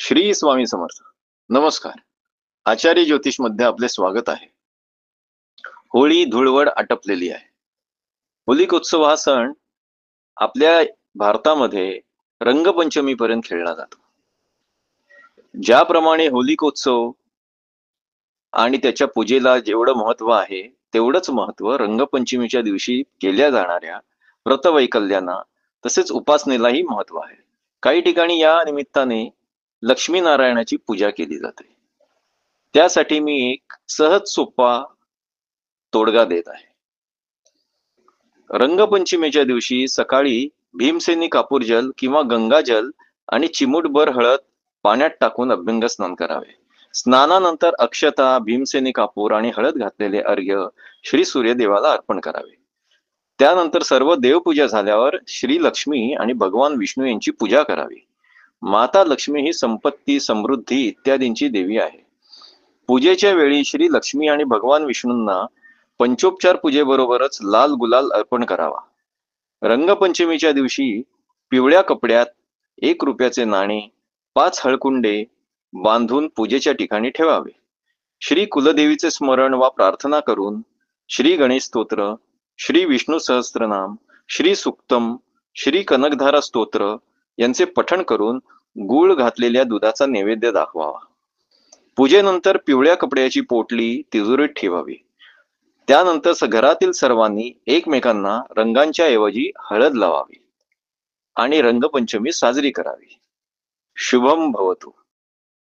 श्री स्वामी समर्थ. नमस्कार. आचार्य ज्योतिष मध्ये आपले स्वागत आहे. होळी धुळवड आटपलेली आहे. होलिकोत्सव हा सण आपल्या भारतामध्ये रंगपंचमी पर्यंत खेळला जातो. ज्याप्रमाणे होलिकोत्सव आणि त्याच्या पूजेला जेवढं महत्व आहे तेवढंच महत्व रंगपंचमीच्या दिवशी केल्या जाणाऱ्या व्रतवैकल्यांना तसेच उपासनेलाही महत्व आहे. काही ठिकाणी या निमित्ताने लक्ष्मीनारायणाची पूजा केली जाते. त्यासाठी मी एक सहज सोपा तोडगा देत आहे. रंगपंचमीच्या दिवशी सकाळी भीमसेनी कापूरजल किंवा गंगाजल आणि चिमूटभर हळद पाण्यात टाकून अभ्यंग स्नान करावे. स्नानानंतर अक्षता, भीमसेनी कापूर आणि हळद घातलेले अर्घ्य श्री सूर्यदेवाला अर्पण करावे. त्यानंतर सर्व देवपूजा झाल्यावर श्री लक्ष्मी आणि भगवान विष्णू यांची पूजा करावी. माता लक्ष्मी ही संपत्ती, समृद्धी इत्यादींची देवी आहे. पूजेच्या वेळी श्री लक्ष्मी आणि भगवान विष्णूंना पंचोपचार पूजेबरोबरच लाल गुलाल अर्पण करावा. रंगपंचमीच्या दिवशी पिवळ्या कपड्यात 1 रुपयाचे नाणे, 5 हळकुंडे बांधून पूजेच्या ठिकाणी ठेवावे. श्री कुलदेवीचे स्मरण वा प्रार्थना करून श्री गणेश स्तोत्र, श्री विष्णू सहस्त्रनाम, श्री सुक्तम, श्री कनकधारा स्तोत्र यांचे पठण करून गूळ घातलेल्या दुधाचा नैवेद्य दाखवावा. पूजेनंतर पिवळ्या कपड्याची पोटली तिजोरीत ठेवावी. त्यानंतर घरातील सर्वांनी एकमेकांना रंगांच्या ऐवजी हळद लावावी आणि रंगपंचमी साजरी करावी. शुभम भवतु.